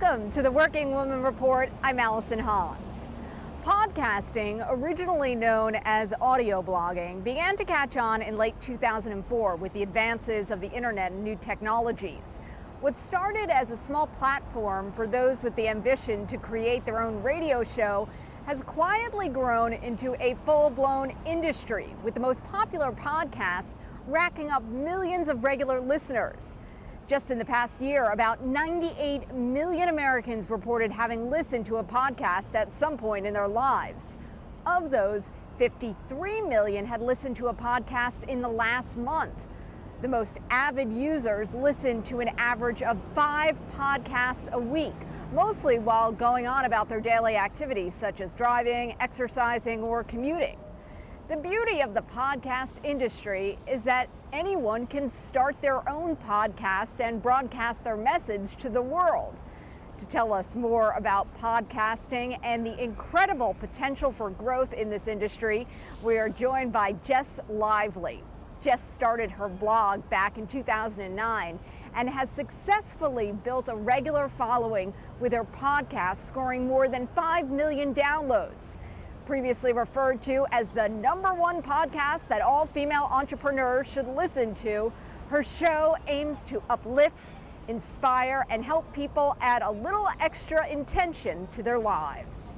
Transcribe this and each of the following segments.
Welcome to the Working Woman Report. I'm Allison Haunss. Podcasting, originally known as audio blogging, began to catch on in late 2004 with the advances of the internet and new technologies. What started as a small platform for those with the ambition to create their own radio show has quietly grown into a full-blown industry, with the most popular podcasts racking up millions of regular listeners. Just in the past year, about 98 million Americans reported having listened to a podcast at some point in their lives. Of those, 53 million had listened to a podcast in the last month. The most avid users listen to an average of 5 podcasts a week, mostly while going on about their daily activities such as driving, exercising, or commuting. The beauty of the podcast industry is that anyone can start their own podcast and broadcast their message to the world. To tell us more about podcasting and the incredible potential for growth in this industry, we are joined by Jess Lively. Jess started her blog back in 2009 and has successfully built a regular following with her podcast scoring more than 5 million downloads. Previously referred to as the #1 podcast that all female entrepreneurs should listen to, her show aims to uplift, inspire, and help people add a little extra intention to their lives.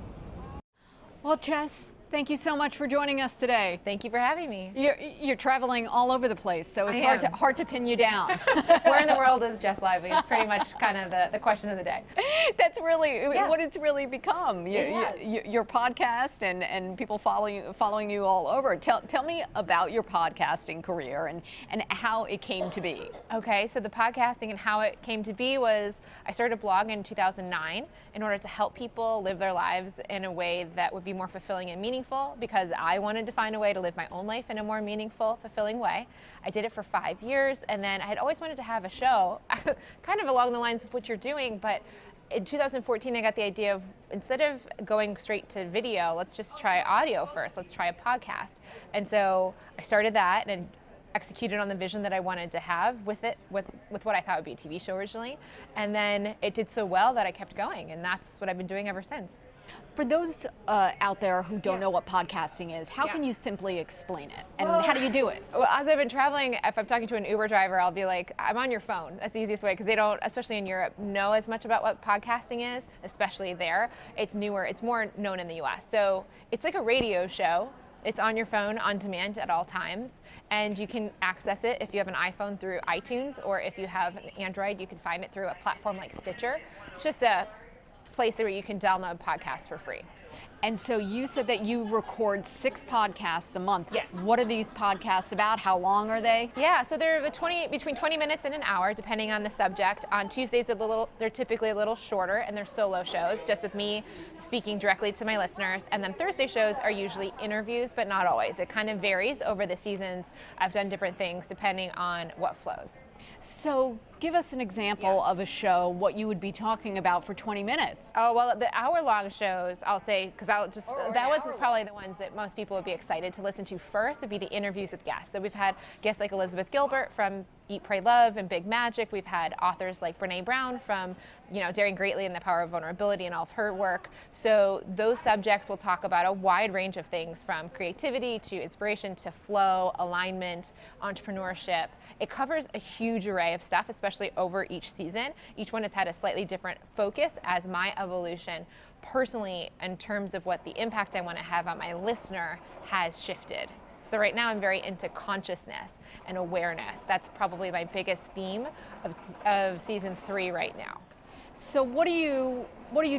Well, Jess, thank you so much for joining us today. Thank you for having me. You're traveling all over the place, so it's hard to pin you down. Where in the world is Jess Lively? It's pretty much kind of the question of the day. That's really what it's really become. Yes. Your podcast and people following you all over. Tell me about your podcasting career and how it came to be. Okay, so the podcasting and how it came to be was I started a blog in 2009 in order to help people live their lives in a way that would be more fulfilling and meaningful, because I wanted to find a way to live my own life in a more meaningful, fulfilling way. I did it for 5 years, and then I had always wanted to have a show, kind of along the lines of what you're doing, but in 2014 I got the idea of, instead of going straight to video, let's just try audio first, let's try a podcast. And so I started that and executed on the vision that I wanted to have with it, with what I thought would be a TV show originally. And then it did so well that I kept going, and that's what I've been doing ever since. For those out there who don't know what podcasting is, how can you simply explain it? And how do you do it? Well, as I've been traveling, if I'm talking to an Uber driver, I'll be like, I'm on your phone. That's the easiest way, because they don't, especially in Europe, know as much about what podcasting is, especially there. It's newer, it's more known in the US. So it's like a radio show. It's on your phone on demand at all times, and you can access it if you have an iPhone through iTunes, or if you have an Android, you can find it through a platform like Stitcher. It's just a place where you can download podcasts for free. And so you said that you record 6 podcasts a month. Yes. What are these podcasts about? How long are they? Yeah, so they're between 20 minutes and an hour, depending on the subject. On Tuesdays, they're typically a little shorter, and they're solo shows, just with me speaking directly to my listeners. And then Thursday shows are usually interviews, but not always. It kind of varies over the seasons. I've done different ththings depending on what flows. So give us an example of a show, what you would be talking about for 20 minutes. Oh, well, the hour-long shows, I'll say, because that was probably the ones that most people would be excited to listen to first, would be the interviews with guests. So we've had guests like Elizabeth Gilbert from Eat, Pray, Love and Big Magic. We've had authors like Brene Brown from, Daring Greatly and the Power of Vulnerability and all of her work. So those subjects will talk about a wide range of things, from creativity to inspiration to flow, alignment, entrepreneurship. It covers a huge array of stuff, especially over each season. Each one has had a slightly different focus, as my evolution personally in terms of what the impact I want to have on my listener has shifted. So right now I'm very into consciousness and awareness. That's probably my biggest theme of season 3 right now. So what are you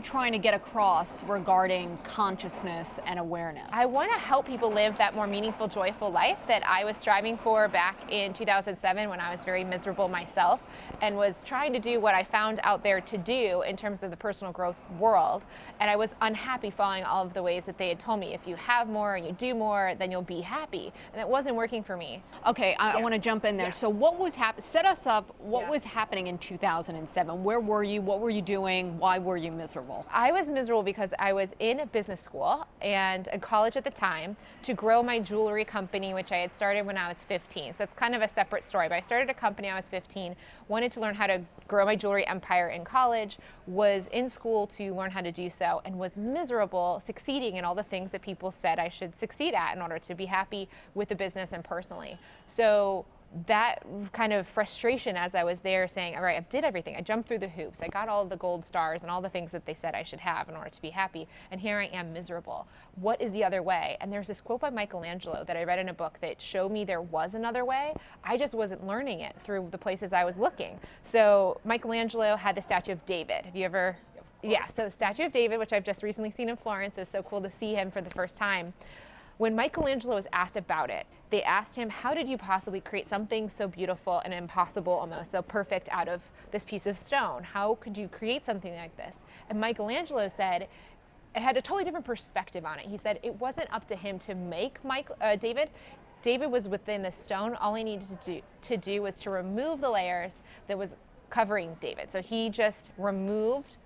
trying to get across regarding consciousness and awareness? I want to help people live that more meaningful, joyful life that I was striving for back in 2007 when I was very miserable myself and was trying to do what I found out there to do in terms of the personal growth world. And I was unhappy following all of the ways that they had told me, if you have more and you do more, then you'll be happy. And it wasn't working for me. Okay, I want to jump in there. So what was set us up, what was happening in 2007? Where were you? What were you doing? Why were you miserable? I was miserable because I was in business school and in college at the time to grow my jewelry company, which I had started when I was 15. So it's kind of a separate story, but I started a company when I was 15, wanted to learn how to grow my jewelry empire in college, was in school to learn how to do so, and was miserable succeeding in all the things that people said I should succeed at in order to be happy with the business and personally. So that kind of frustration as I was there saying, all right, I did everything. I jumped through the hoops. I got all the gold stars and all the things that they said I should have in order to be happy. And here I am miserable. What is the other way? And there's this quote by Michelangelo that I read in a book that showed me there was another way. I just wasn't learning it through the places I was looking. So Michelangelo had the statue of David. Have you ever? Yeah, so the statue of David, which I've just recently seen in Florence. It's so cool to see him for the first time. When Michelangelo was asked about it, they asked him, how did you possibly create something so beautiful and impossible, almost so perfect out of this piece of stone? How could you create something like this? And Michelangelo said, it had a totally different perspective on it. He said it wasn't up to him to make David. David was within the stone. All he needed to do was to remove the layers that was covering David. So he just removed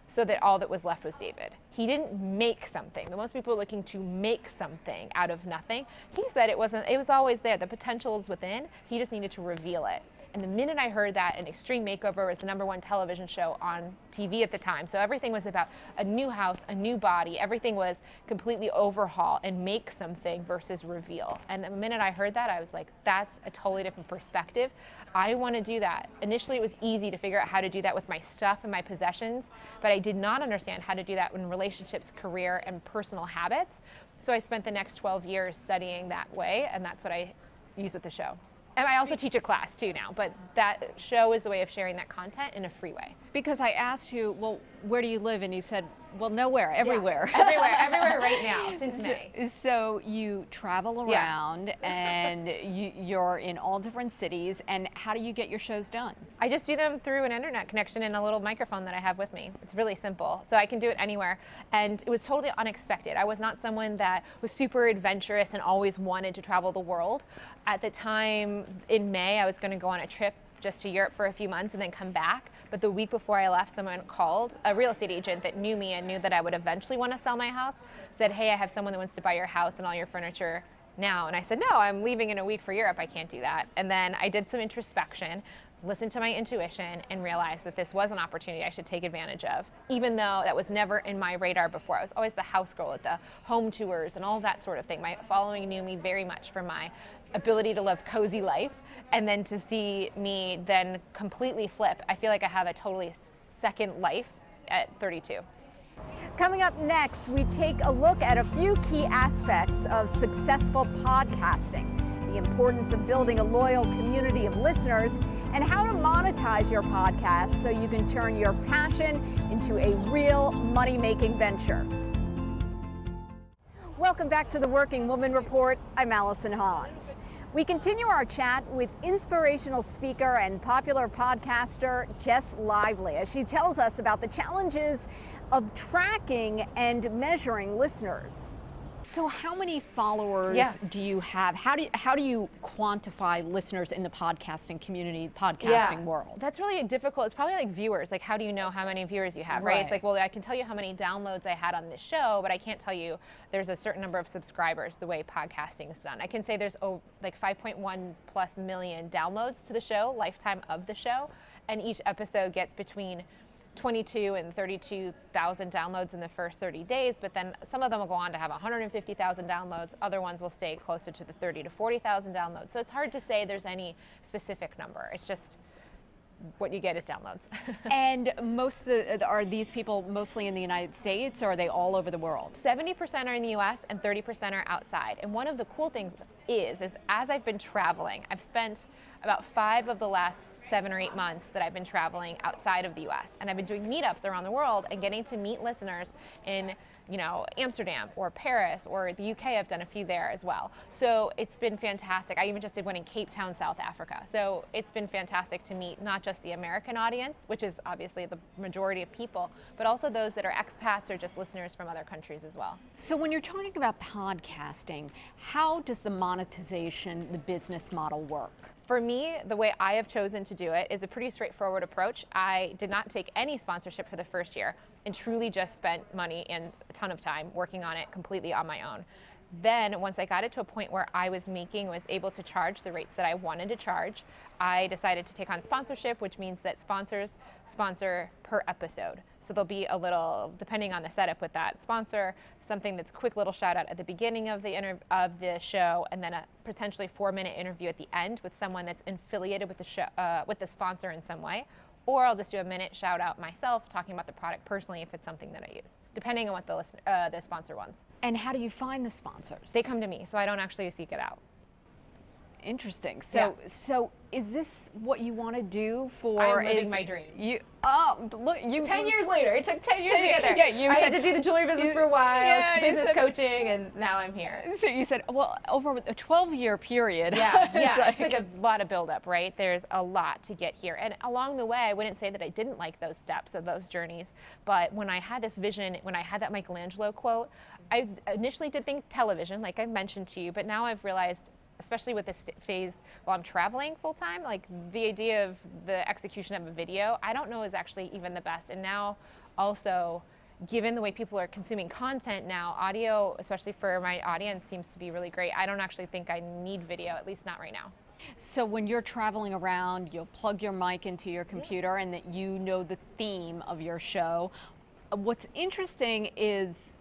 so that all that was left was David. He didn't make something. The most people are looking to make something out of nothing. He said it was always there. The potential is within. He just needed to reveal it. And the minute I heard that, an Extreme Makeover was the #1 television show on TV at the time. So everything was about a new house, a new body. Everything was completely overhaul and make something versus reveal. And the minute I heard that, I was like, that's a totally different perspective. I want to do that. Initially, it was easy to figure out how to do that with my stuff and my possessions, but I did not understand how to do that in relationships, career, and personal habits. So I spent the next 12 years studying that way, and that's what I use with the show. And I also teach a class too now, but that show is the way of sharing that content in a free way. Because I asked you, well, where do you live? And you said, well, nowhere, everywhere. Yeah, everywhere right now, since May. So you travel around and you're in all different cities, and how do you get your shows done? I just do them through an internet connection and a little microphone that I have with me. It's really simple, so I can do it anywhere. And it was totally unexpected. I was not someone that was super adventurous and always wanted to travel the world. At the time in May, I was going to go on a trip just to Europe for a few months and then come back. But the week before I left, someone called, a real estate agent that knew me and knew that I would eventually want to sell my house, said, hey, I have someone that wants to buy your house and all your furniture now. And I said, no, I'm leaving in a week for Europe. I can't do that. And then I did some introspection, listened to my intuition, and realized that this was an opportunity I should take advantage of, even though that was never in my radar before. I was always the house girl at the home tours and all that sort of thing. My following knew me very much for my ability to live cozy life, and then to see me then completely flip. I feel like I have a totally second life at 32. Coming up next, we take a look at a few key aspects of successful podcasting, the importance of building a loyal community of listeners, and how to monetize your podcast so you can turn your passion into a real money-making venture. Welcome back to the Working Woman Report. I'm Allison Haunss. We continue our chat with inspirational speaker and popular podcaster Jess Lively as she tells us about the challenges of tracking and measuring listeners. So how many followers do you have? How do you quantify listeners in the podcasting community, podcasting world? That's really difficult. It's probably like viewers. Like, how do you know how many viewers you have, right? It's like, well, I can tell you how many downloads I had on this show, but I can't tell you there's a certain number of subscribers the way podcasting is done. I can say there's like 5.1+ million downloads to the show, lifetime of the show, and each episode gets between 22 and 32,000 downloads in the first 30 days, but then some of them will go on to have 150,000 downloads. Other ones will stay closer to the 30 to 40,000 downloads. So it's hard to say there's any specific number. It's just what you get is downloads. And are these people mostly in the United States, or are they all over the world? 70% are in the US and 30% are outside. And one of the cool things is as I've been traveling, I've spent about 5 of the last 7 or 8 months that I've been traveling outside of the US. And I've been doing meetups around the world and getting to meet listeners in Amsterdam or Paris or the UK. I've done a few there as well. So it's been fantastic. I even just did one in Cape Town, South Africa. So it's been fantastic to meet not just the American audience, which is obviously the majority of people, but also those that are expats or just listeners from other countries as well. So when you're talking about podcasting, how does the monetization, the business model work? For me, the way I have chosen to do it is a pretty straightforward approach. I did not take any sponsorship for the first year. and truly just spent money and a ton of time working on it completely on my own. Then once I got it to a point where I was able to charge the rates that I wanted to charge, I decided to take on sponsorship, which means that sponsors sponsor per episode. So there'll be a little, depending on the setup with that sponsor, something that's a quick little shout out at the beginning of the show, and then a potentially 4-minute interview at the end with someone that's affiliated with the show, with the sponsor in some way. Or I'll just do a minute shout out myself talking about the product personally if it's something that I use, depending on what the sponsor wants. And how do you find the sponsors? They come to me, so I don't actually seek it out. Interesting. So, so is this what you want to do for? I'm living my dream. Look, 10 years later. It took 10 years to get there. Yeah, I had to do the jewelry business for a while, business coaching, and now I'm here. So you said, well, over a 12-year period. Yeah, it's like a lot of buildup, right? There's a lot to get here. And along the way, I wouldn't say that I didn't like those steps of those journeys, but when I had this vision, when I had that Michelangelo quote, I initially did think television, like I mentioned to you, but now I've realized, especially with this phase while I'm traveling full time, like the idea of the execution of a video, I don't know is actually even the best. And now also, given the way people are consuming content now, audio, especially for my audience, seems to be really great. I don't actually think I need video, at least not right now. So when you're traveling around, you'll plug your mic into your computer and that you know the theme of your show. What's interesting is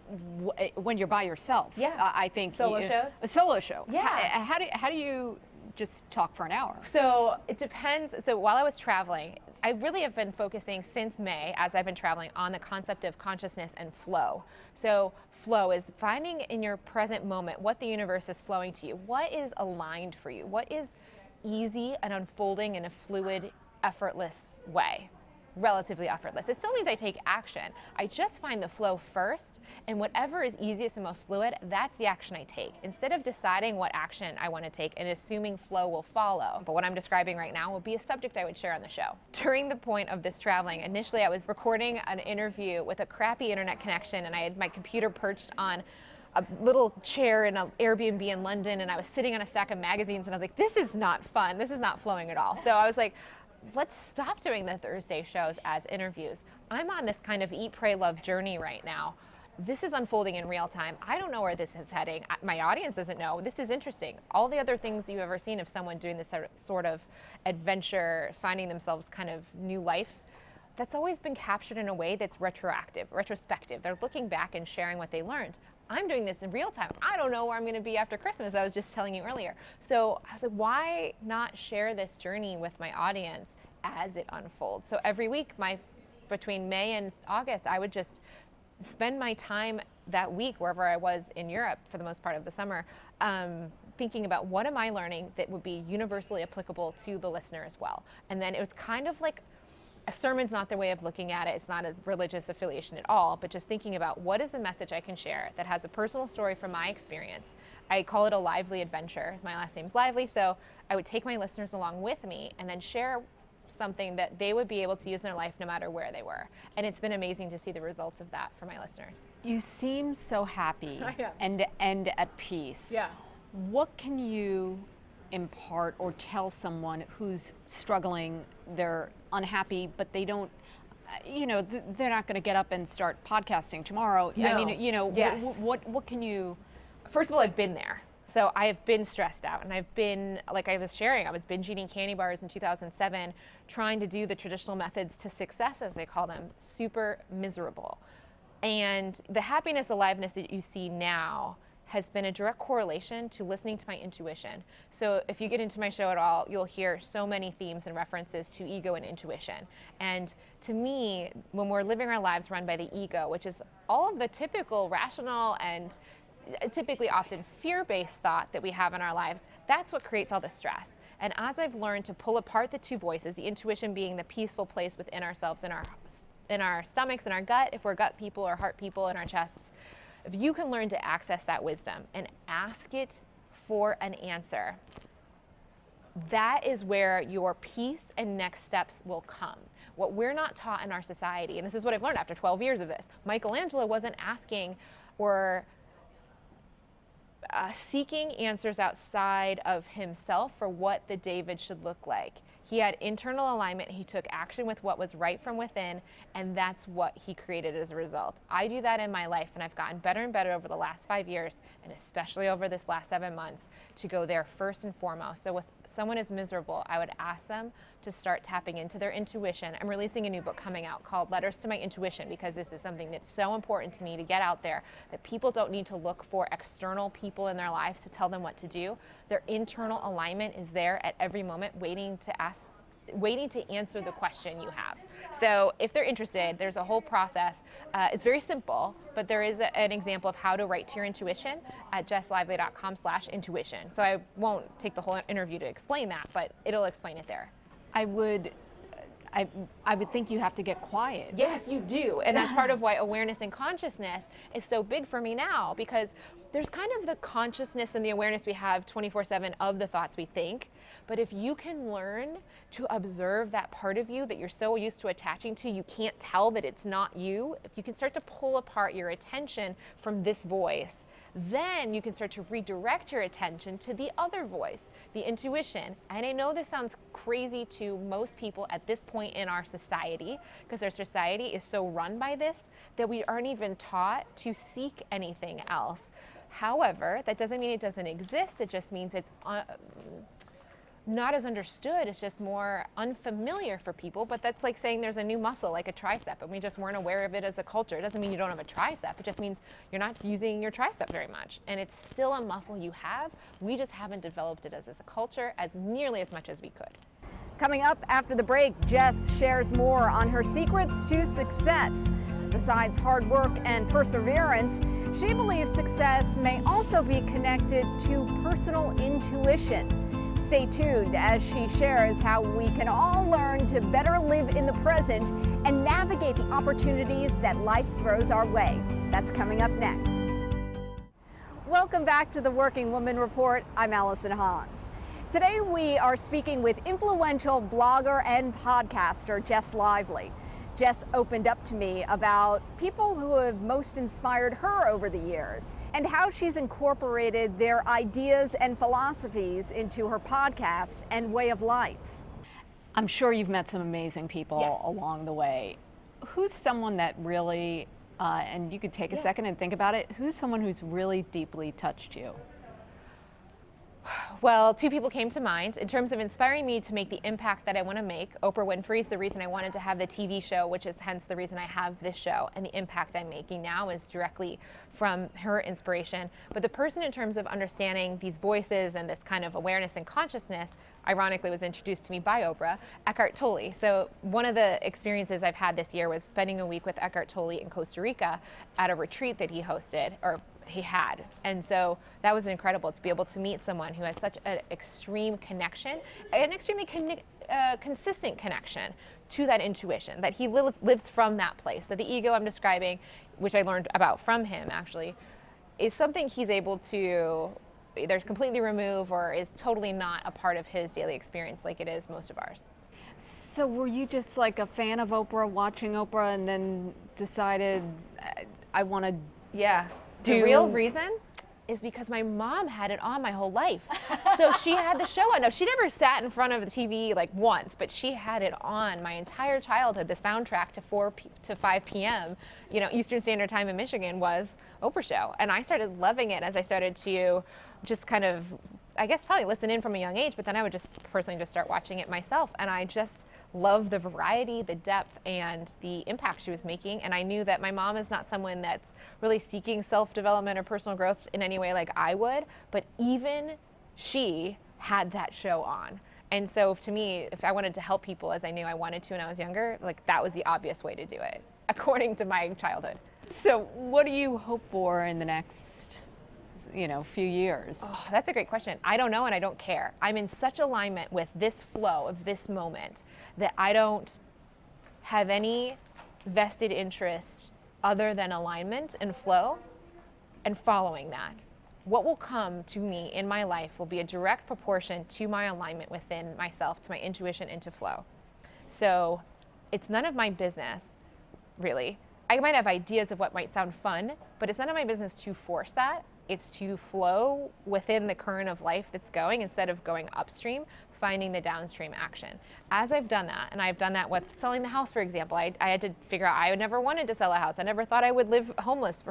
when you're by yourself. Yeah. I think solo shows. A solo show. Yeah. How do you just talk for an hour? So it depends. So while I was traveling, I really have been focusing since May, as I've been traveling, on the concept of consciousness and flow. So flow is finding in your present moment what the universe is flowing to you. What is aligned for you? What is easy and unfolding in a fluid, effortless way? Relatively effortless. It still means I take action. I just find the flow first, and whatever is easiest and most fluid, that's the action I take, instead of deciding what action I want to take and assuming flow will follow. But what I'm describing right now will be a subject I would share on the show. During the point of this traveling, initially I was recording an interview with a crappy internet connection, and I had my computer perched on a little chair in an Airbnb in London, and I was sitting on a stack of magazines, and I was like, this is not fun. This is not flowing at all. So I was like, let's stop doing the Thursday shows as interviews. I'm on this kind of eat, pray, love journey right now. This is unfolding in real time. I don't know where this is heading. My audience doesn't know. This is interesting. All the other things you've ever seen of someone doing this sort of adventure, finding themselves kind of new life, that's always been captured in a way that's retrospective. They're looking back and sharing what they learned. I'm doing this in real time. I don't know where I'm going to be after Christmas, I was just telling you earlier. So I was like, why not share this journey with my audience as it unfolds? So every week, between May and August, I would just spend my time that week, wherever I was in Europe for the most part of the summer, thinking about what am I learning that would be universally applicable to the listener as well. And then it was kind of like, a sermon's not their way of looking at it. It's not a religious affiliation at all, but just thinking about what is the message I can share that has a personal story from my experience. I call it a lively adventure. My last name's Lively, so I would take my listeners along with me and then share something that they would be able to use in their life no matter where they were. And it's been amazing to see the results of that for my listeners. You seem so happy and at peace. Yeah. What can you impart or tell someone who's struggling, they're unhappy, but they don't, they're not going to get up and start podcasting tomorrow. No. I mean, Yes. what can you? First of all, I've been there. So I have been stressed out, and I've been, like I was sharing, I was binge eating candy bars in 2007, trying to do the traditional methods to success, as they call them, super miserable. And the happiness, aliveness that you see now has been a direct correlation to listening to my intuition. So if you get into my show at all, you'll hear so many themes and references to ego and intuition. And to me, when we're living our lives run by the ego, which is all of the typical rational and typically often fear-based thought that we have in our lives, that's what creates all the stress. And as I've learned to pull apart the two voices, the intuition being the peaceful place within ourselves, in our stomachs, in our gut, if we're gut people or heart people, in our chests, if you can learn to access that wisdom and ask it for an answer, that is where your peace and next steps will come. What we're not taught in our society, and this is what I've learned after 12 years of this, Michelangelo wasn't asking or seeking answers outside of himself for what the David should look like. He had internal alignment. He took action with what was right from within, and that's what he created as a result. I do that in my life, and I've gotten better and better over the last 5 years, and especially over this last 7 months, to go there first and foremost. So with someone is miserable, I would ask them to start tapping into their intuition. I'm releasing a new book coming out called Letters to My Intuition, because this is something that's so important to me to get out there, that people don't need to look for external people in their lives to tell them what to do. Their internal alignment is there at every moment, waiting to answer the question you have. So if they're interested, there's a whole process. It's very simple, but there is an example of how to write to your intuition at jesslively.com/intuition. So I won't take the whole interview to explain that, but it'll explain it there. I would think you have to get quiet. Yes, you do. And that's part of why awareness and consciousness is so big for me now, because there's kind of the consciousness and the awareness we have 24/7 of the thoughts we think. But if you can learn to observe that part of you that you're so used to attaching to, you can't tell that it's not you. If you can start to pull apart your attention from this voice, then you can start to redirect your attention to the other voice, the intuition. And I know this sounds crazy to most people at this point in our society, because our society is so run by this that we aren't even taught to seek anything else. However, that doesn't mean it doesn't exist. It just means it's not as understood. It's just more unfamiliar for people. But that's like saying there's a new muscle, like a tricep, and we just weren't aware of it as a culture. It doesn't mean you don't have a tricep. It just means you're not using your tricep very much. And it's still a muscle you have. We just haven't developed it as a culture as nearly as much as we could. Coming up after the break, Jess shares more on her secrets to success. Besides hard work and perseverance, she believes success may also be connected to personal intuition. Stay tuned as she shares how we can all learn to better live in the present and navigate the opportunities that life throws our way. That's coming up next. Welcome back to the Working Woman Report. I'm Allison Haunss. Today we are speaking with influential blogger and podcaster Jess Lively. Jess opened up to me about people who have most inspired her over the years and how she's incorporated their ideas and philosophies into her podcast and way of life. I'm sure you've met some amazing people along the way. Who's someone that really, and you could take a second and think about it, who's someone who's really deeply touched you? Well, two people came to mind in terms of inspiring me to make the impact that I want to make. Oprah Winfrey is the reason I wanted to have the TV show, which is hence the reason I have this show, and the impact I'm making now is directly from her inspiration. But the person in terms of understanding these voices and this kind of awareness and consciousness, ironically was introduced to me by Oprah, Eckhart Tolle. So one of the experiences I've had this year was spending a week with Eckhart Tolle in Costa Rica at a retreat that he hosted, or he had. And so that was incredible to be able to meet someone who has such an extreme connection, an extremely consistent connection to that intuition, that he lives from that place, that the ego I'm describing, which I learned about from him actually, is something he's able to either completely remove or is totally not a part of his daily experience like it is most of ours. So were you just like a fan of Oprah, watching Oprah, and then decided I want to The real reason is because my mom had it on my whole life. So she had the show on. No, she never sat in front of the TV like once, but she had it on my entire childhood. The soundtrack to 5 p.m., Eastern Standard Time in Michigan was Oprah show. And I started loving it as I started to just kind of, I guess, probably listen in from a young age, but then I would just personally just start watching it myself. And I just love the variety, the depth, and the impact she was making. And I knew that my mom is not someone that's really seeking self-development or personal growth in any way like I would, but even she had that show on. And so to me, if I wanted to help people as I knew I wanted to when I was younger, like that was the obvious way to do it, according to my childhood. So what do you hope for in the next few years? Oh, that's a great question. I don't know, and I don't care. I'm in such alignment with this flow of this moment that I don't have any vested interest other than alignment and flow and following that. What will come to me in my life will be a direct proportion to my alignment within myself, to my intuition, into flow. So it's none of my business, really. I might have ideas of what might sound fun, but it's none of my business to force that. It's to flow within the current of life that's going instead of going upstream, finding the downstream action. As I've done that, and I've done that with selling the house, for example, I had to figure out, I never wanted to sell a house. I never thought I would live homeless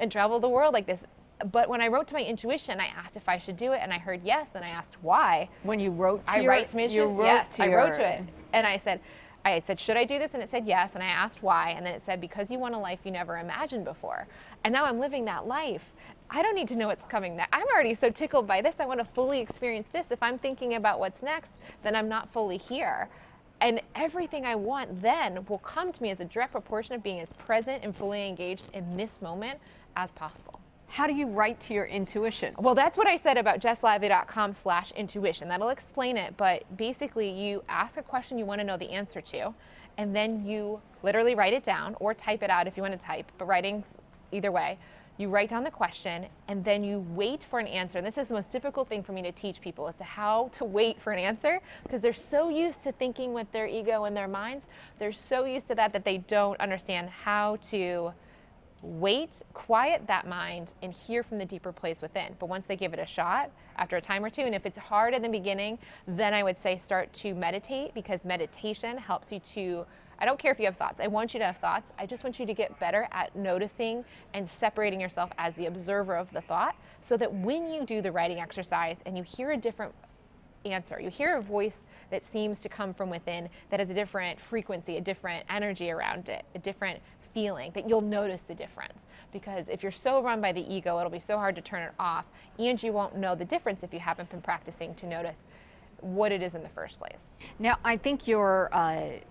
and travel the world like this. But when I wrote to my intuition, I asked if I should do it, and I heard yes, and I asked why. When you wrote to I wrote to it, and I said, should I do this? And it said yes, and I asked why, and then it said, because you want a life you never imagined before. And now I'm living that life. I don't need to know what's coming next. I'm already so tickled by this. I want to fully experience this. If I'm thinking about what's next, then I'm not fully here. And everything I want then will come to me as a direct proportion of being as present and fully engaged in this moment as possible. How do you write to your intuition? Well, that's what I said about jesslively.com/intuition. That'll explain it. But basically, you ask a question you want to know the answer to, and then you literally write it down or type it out if you want to type, but writing's either way. You write down the question, and then you wait for an answer. And this is the most difficult thing for me to teach people as to how to wait for an answer, because they're so used to thinking with their ego and their minds. They're so used to that they don't understand how to wait, quiet that mind, and hear from the deeper place within. But once they give it a shot, after a time or two, and if it's hard in the beginning, then I would say start to meditate, because meditation helps you to, I don't care if you have thoughts, I want you to have thoughts, I just want you to get better at noticing and separating yourself as the observer of the thought, so that when you do the writing exercise and you hear a different answer, you hear a voice that seems to come from within that has a different frequency, a different energy around it, a different feeling, that you'll notice the difference. Because if you're so run by the ego, it'll be so hard to turn it off, and you won't know the difference if you haven't been practicing to notice what it is in the first place. Now, I think your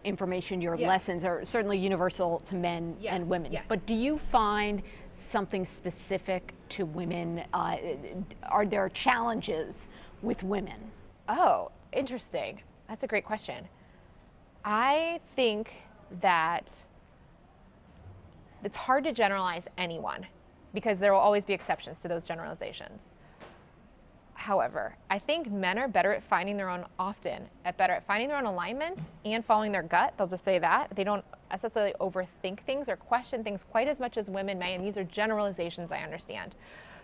information, your lessons are certainly universal to men and women. Yes. But do you find something specific to women? Are there challenges with women? Oh, interesting. That's a great question. I think that it's hard to generalize anyone, because there will always be exceptions to those generalizations. However, I think men are better at finding their own, better at finding their own alignment and following their gut. They'll just say that. They don't necessarily overthink things or question things quite as much as women may, and these are generalizations I understand.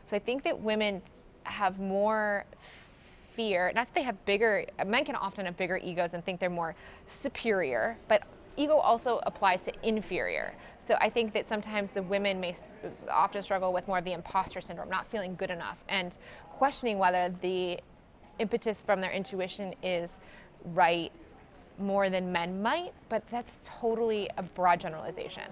So I think that women have more fear, not that they have bigger, men can often have bigger egos and think they're more superior, but ego also applies to inferior. So I think that sometimes the women may often struggle with more of the imposter syndrome, not feeling good enough, and questioning whether the impetus from their intuition is right more than men might, but that's totally a broad generalization.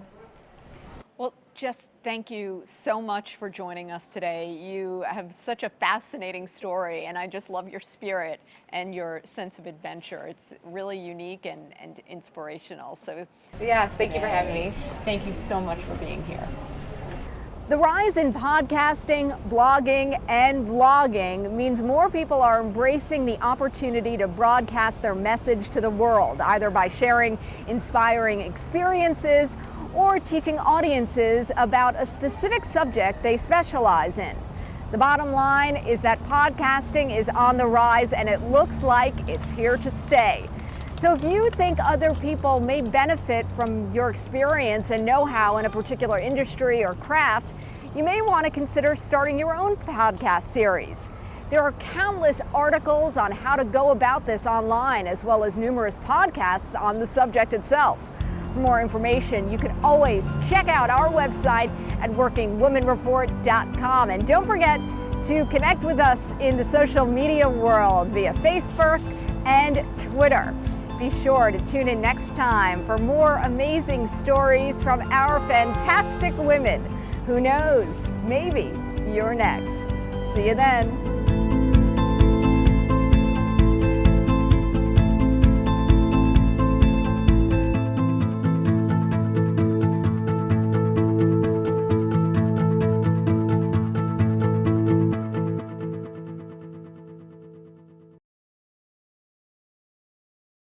Well, Jess, thank you so much for joining us today. You have such a fascinating story, and I just love your spirit and your sense of adventure. It's really unique and inspirational. So yes, thank you for having me. Thank you so much for being here. The rise in podcasting, blogging, and vlogging means more people are embracing the opportunity to broadcast their message to the world, either by sharing inspiring experiences or teaching audiences about a specific subject they specialize in. The bottom line is that podcasting is on the rise, and it looks like it's here to stay. So if you think other people may benefit from your experience and know-how in a particular industry or craft, you may want to consider starting your own podcast series. There are countless articles on how to go about this online, as well as numerous podcasts on the subject itself. For more information, you can always check out our website at workingwomanreport.com. And don't forget to connect with us in the social media world via Facebook and Twitter. Be sure to tune in next time for more amazing stories from our fantastic women. Who knows, maybe you're next. See you then.